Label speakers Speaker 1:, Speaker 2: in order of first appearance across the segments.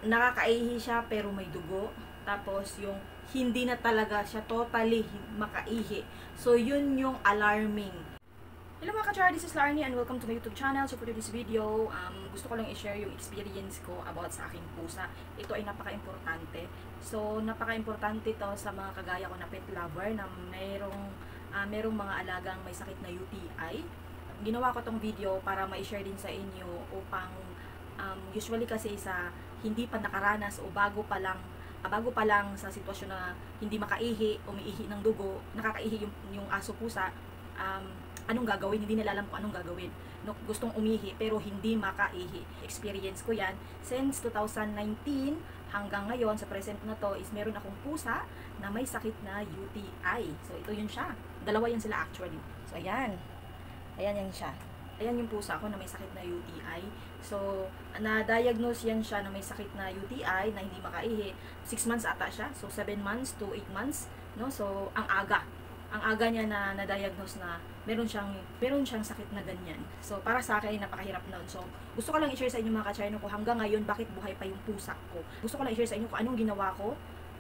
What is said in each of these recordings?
Speaker 1: Nakakaihi siya pero may dugo. Tapos yung hindi na talaga siya totally makaihi. So yun yung alarming. Hello mga ka-char, this is Larnie and welcome to my YouTube channel. So for this video, gusto ko lang i-share yung experience ko about sa aking pusa. Ito ay napaka-importante. So napaka-importante to sa mga kagaya ko na pet lover na merong mga alagang may sakit na UTI. Ginawa ko tong video para ma-share din sa inyo upang usually kasi sa hindi pa nakaranas o bago pa lang sa sitwasyon na hindi makaihi, umiihi ng dugo, nakakaihi yung aso pusa, anong gagawin, hindi nila alam kung anong gagawin. No, gustong umihi pero hindi makaihi. Experience ko yan since 2019 hanggang ngayon sa present na to is meron akong pusa na may sakit na UTI. So ito yun siya. Dalawa yan sila actually. So ayan. Ayan yan siya. Ayan yung pusa ko na may sakit na UTI. So, na-diagnose yan siya na may sakit na UTI na hindi makaihi. 6 months ata siya. So, 7 months to 8 months. No? So, ang aga. Ang aga niya na na-diagnose na meron siyang sakit na ganyan. So, para sa akin, napakahirap noon. So, gusto ko lang i-share sa inyo mga ka-chino ko hanggang ngayon bakit buhay pa yung pusa ko. Gusto ko lang i-share sa inyo kung anong ginawa ko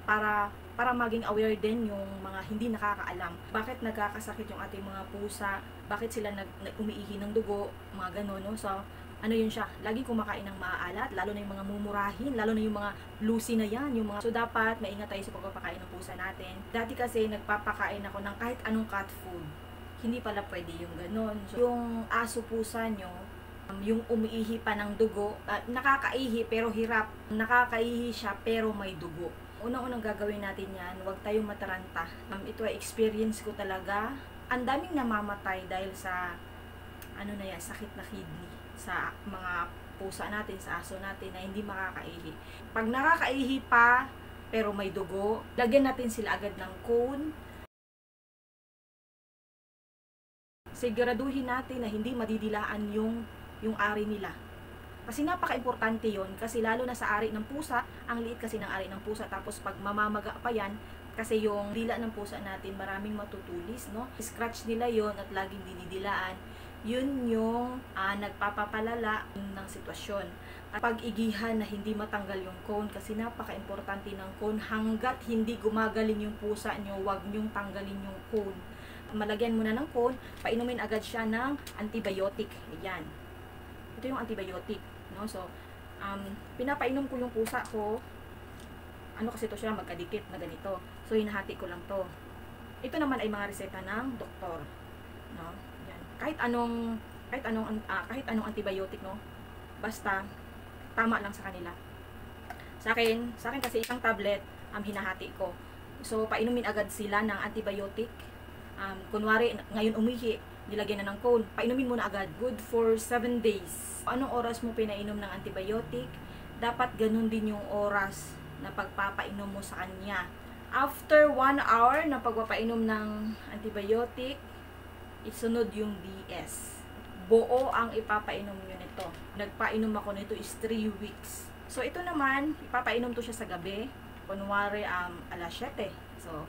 Speaker 1: para maging aware din yung mga hindi nakakaalam. Bakit nagkakasakit yung ating mga pusa? Bakit sila umiihi ng dugo? Mga ganun, no? So, ano yun siya? Lagi kumakain ng maaalat, lalo na yung mga mumurahin, lalo na yung mga lucy na yan. So, dapat maingat tayo sa pagpapakain ng pusa natin. Dati kasi, nagpapakain ako ng kahit anong cat food. Hindi pala pwede yung ganun. So, yung aso pusa nyo, yung umiihi pa ng dugo, nakakaihi pero hirap. Nakakaihi siya pero may dugo. Unang-unang gagawin natin yan, huwag tayong mataranta. Ito ay experience ko talaga. Ang daming namamatay dahil sa sakit na kidney sa mga pusa natin, sa aso natin na hindi makakaihi. Pag nakakaihi pa pero may dugo, lagyan natin sila agad ng cone. Siguraduhin natin na hindi madidilaan yung ari nila. Kasi napaka-importante yon, kasi lalo na sa ari ng pusa, ang liit kasi ng ari ng pusa, tapos pag mamamaga pa yan, kasi yung dila ng pusa natin maraming matutulis, no? Scratch nila yon at laging dinidilaan, yun yung nagpapapalala ng sitwasyon. Pag-igihan na hindi matanggal yung cone, kasi napaka-importante ng cone, hanggat hindi gumagaling yung pusa nyo, wag nyong tanggalin yung cone. Malagyan muna ng cone, painumin agad siya ng antibiotic. Ayan. Ito yung antibiotic, no? So, pinapainom ko yung pusa ko. Ano kasi ito siya, magkadikit na ganito. So, hinahati ko lang to. Ito naman ay mga reseta ng doktor, no? Yan. Kahit anong antibiotic, no? Basta tama lang sa kanila. Sa akin kasi isang tablet hinahati ko. So, painumin agad sila ng antibiotic. Kunwari, ngayon umihi, nilagyan na ng cone, painumin mo na agad. Good for 7 days. Anong oras mo pinainom ng antibiotic? Dapat ganun din yung oras na pagpapainom mo sa kanya. After 1 hour na pagpapainom ng antibiotic, isunod yung DS. Buo ang ipapainom nyo nito. Nagpainom ako nito is 3 weeks. So, ito naman, ipapainom to siya sa gabi. Kunwari, alas 7. So,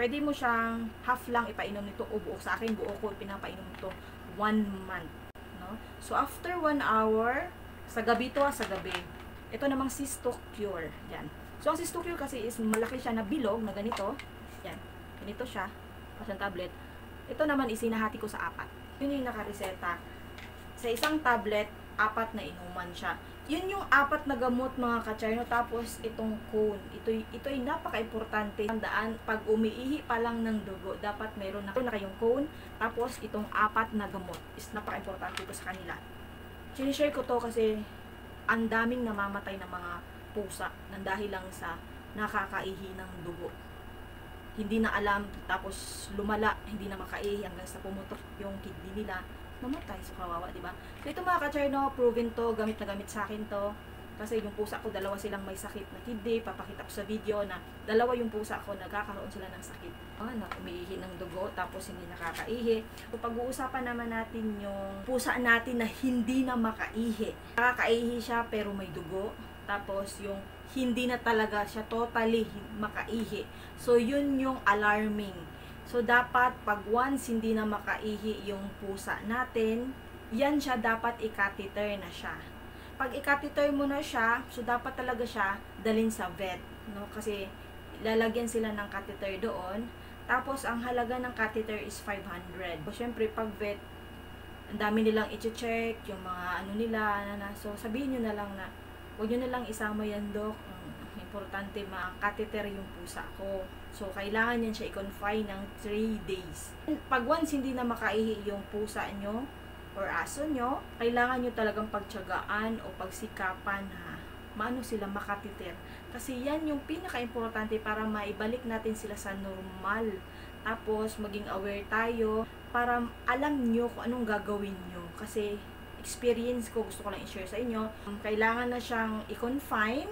Speaker 1: pwede mo siyang half lang ipainom nito o buo. Sa akin, buo ko pinapainom nito 1 month. No? So, after 1 hour, sa gabi to, sa gabi. Ito namang Cystocure. Yan. So, ang Cystocure kasi is malaki siya na bilog na ganito. Yan. Ganito siya. Pasang tablet. Ito naman is hinahati ko sa 4. Yun yung nakareseta. Sa isang tablet, 4 na inuman siya. Yun yung 4 na gamot mga ka-chino. Tapos itong cone. Ito ay napaka-importante. Tandaan, pag umiihi pa lang ng dugo, dapat meron na kayong cone. Tapos itong 4 na gamot is napaka-importante ito sa kanila. Sinishare ko to kasi ang daming namamatay na mga pusa nang dahil lang sa nakakaihi ng dugo. Hindi na alam, tapos lumala, hindi na makaihi hanggang sa pumutok yung kidney nila. Mamatay, so kawawa, diba? So ito mga ka-chino, proven to, gamit na gamit sa akin to. Kasi yung pusa ko, dalawa silang may sakit na kidney. Papakita ko sa video na dalawa yung pusa ko, nagkakaroon sila ng sakit. Na umiihi ng dugo, tapos hindi nakakaihi. So pag-uusapan naman natin yung pusa natin na hindi na makaihi. Nakakaihi siya pero may dugo. Tapos yung hindi na talaga siya totally makaihi. So yun yung alarming. So, dapat pag once hindi na makaihi yung pusa natin, yan siya dapat i-catheter na siya. Pag i-catheter mo na siya, so dapat talaga siya dalhin sa vet, no? Kasi lalagyan sila ng catheter doon. Tapos ang halaga ng catheter is 500. So syempre pag vet, ang dami nilang i-check, yung mga ano nila, so sabihin nyo na lang na huwag nyo na lang isama yan, Dok. Importante ma-catheter yung pusa ko. So kailangan yan siya i-confine ng 3 days. Pag once hindi na makaihi yung pusa nyo or aso nyo, kailangan nyo talagang pagtiyagaan o pagsikapan na maano sila makateter. Kasi yan yung pinaka-importante para maibalik natin sila sa normal. Tapos maging aware tayo para alam nyo kung anong gagawin nyo. Kasi experience ko, gusto ko lang i-share sa inyo. Kailangan na siyang i-confine,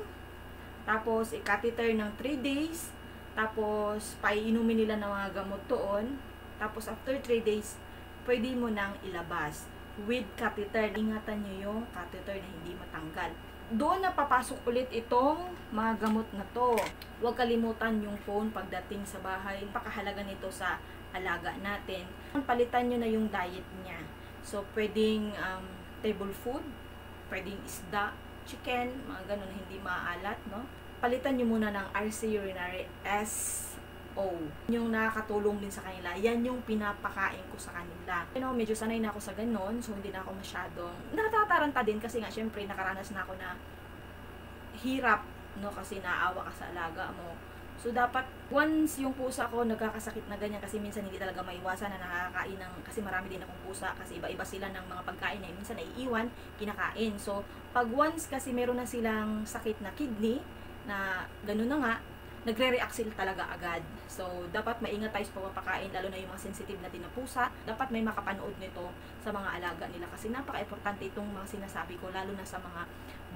Speaker 1: tapos i-catheter ng 3 days, tapos paiinumin nila ng mga gamot doon, tapos after 3 days, pwede mo nang ilabas with catheter. Ingatan nyo yung catheter na hindi matanggal. Doon na papasok ulit itong mga gamot na to. Huwag kalimutan yung phone pagdating sa bahay. Napakahalaga nito sa alaga natin. Palitan nyo na yung diet niya. So, pwedeng table food, pwedeng isda, chicken, mga ganun na hindi maalat, no? Palitan nyo muna ng RC Urinary SO. Yung nakakatulong din sa kanila. Yan yung pinapakain ko sa kanila. You know, medyo sanay na ako sa ganun, so hindi na ako masyadong natataranta din kasi nga, syempre, nakaranas na ako na hirap, no? Kasi naawa ka sa alaga mo. So, dapat, once yung pusa ko nagkakasakit na ganyan, kasi minsan hindi talaga maiwasan na nakakain ng, kasi marami din akong pusa, kasi iba-iba sila ng mga pagkain na minsan naiiwan, kinakain. So, pag once kasi meron na silang sakit na kidney, na gano'n na nga, nagre-react sila talaga agad. So, dapat maingat tayo sa pagpapakain, lalo na yung mga sensitive natin na pusa. Dapat may makapanood nito sa mga alaga nila kasi napaka-importante itong mga sinasabi ko, lalo na sa mga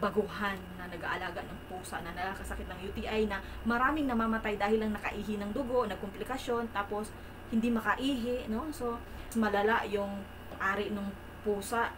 Speaker 1: baguhan na nag-aalaga ng pusa na nakakasakit ng UTI na maraming namamatay dahil lang nakaihi ng dugo, nagkomplikasyon, tapos hindi makaihi, no? So, malala yung ari ng pusa,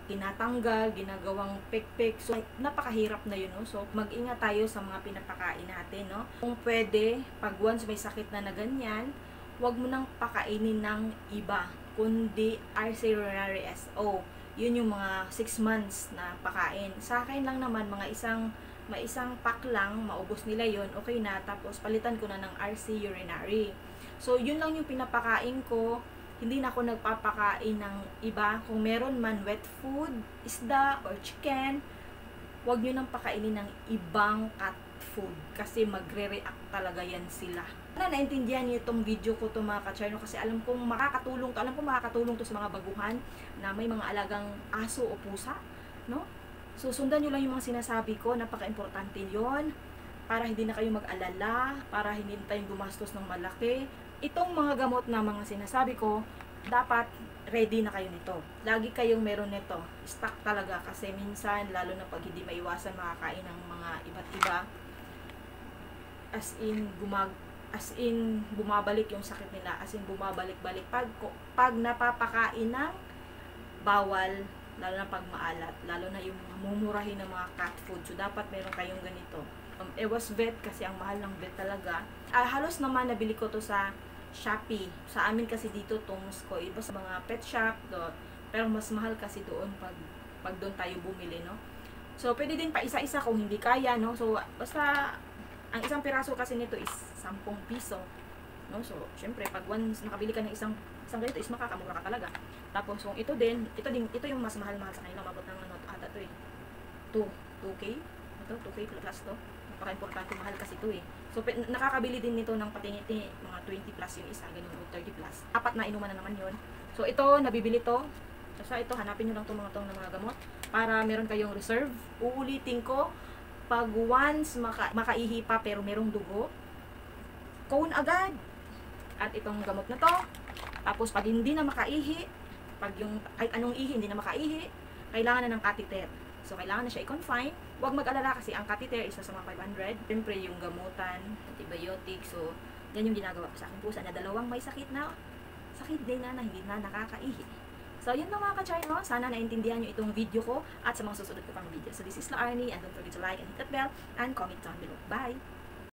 Speaker 1: tinatanggal, ginagawang pek-pek. So, napakahirap na yun, no? So, mag-ingat tayo sa mga pinapakain natin, no? Kung pwede, pag once may sakit na ganyan, huwag mo nang pakainin ng iba, kundi RC Urinary SO. Yun yung mga 6 months na pakain. Sa akin lang naman, may isang pack lang, maubos nila yun, okay na. Tapos, palitan ko na ng RC Urinary. So, yun lang yung pinapakain ko. Hindi na ako nagpapakain ng iba. Kung meron man wet food, isda, or chicken, huwag nyo nang pakainin ng ibang cat food. Kasi magre-react talaga yan sila. Naintindihan niyo itong video ko to mga ka-charno kasi alam kong makakatulong to sa mga baguhan na may mga alagang aso o pusa, no? So, sundan nyo lang yung mga sinasabi ko. Napaka-importante yon para hindi na kayo mag-alala, para hindi na tayong gumastos ng malaki. Itong mga gamot na mga sinasabi ko, dapat ready na kayo nito. Lagi kayong meron nito. Stock talaga kasi minsan, lalo na pag hindi maiwasan makakain ng mga iba't iba, as in bumabalik yung sakit nila, as in bumabalik-balik. Pag napapakain ng bawal, lalo na pag maalat, lalo na yung mumurahin ng mga cat food. So, dapat meron kayong ganito. Ewas vet kasi ang mahal ng vet talaga. Halos naman nabili ko to sa Shopee. Sa amin kasi dito Tongs ko. Iba sa mga pet shop do. Pero mas mahal kasi doon pag doon tayo bumili, no? So, pwede din pa isa-isa kung hindi kaya, no? So, basta ang isang piraso kasi nito is 10 piso, no? So, syempre pag once nakabili ka ng isang ganito is makakamura ka talaga. Tapos, kung ito yung mas mahal-mahal sa kanila, mabot ng ano ata to eh. 2K. Ito 2K plus to. Napaka-importante, mahal kasi ito eh. So, nakakabili din nito ng patingiti, mga 20 plus yung isa, ganun, o 30 plus. 4 na inuman na naman yun. So, ito, nabibili to. So, ito, hanapin nyo lang itong mga gamot para meron kayong reserve. Uulitin ko, pag once makaihi pa pero merong dugo, cone agad. At itong gamot na to. Tapos, pag hindi na makaihi, pag yung kahit anong ihi hindi na makaihi, kailangan na ng catheter. So, kailangan na siya i-confine. Huwag mag-alala kasi ang catheter isa sa mga 500. Siyempre, yung gamutan, antibiotic. So, yan yung ginagawa ko sa akin pusa na dalawang may sakit din na hindi na nakakaihi. So, yun lang mga ka-charno. Sana naintindihan nyo itong video ko at sa mga susunod ko pang video. So, this is La Arnie and don't forget to like and hit that bell and comment down below. Bye!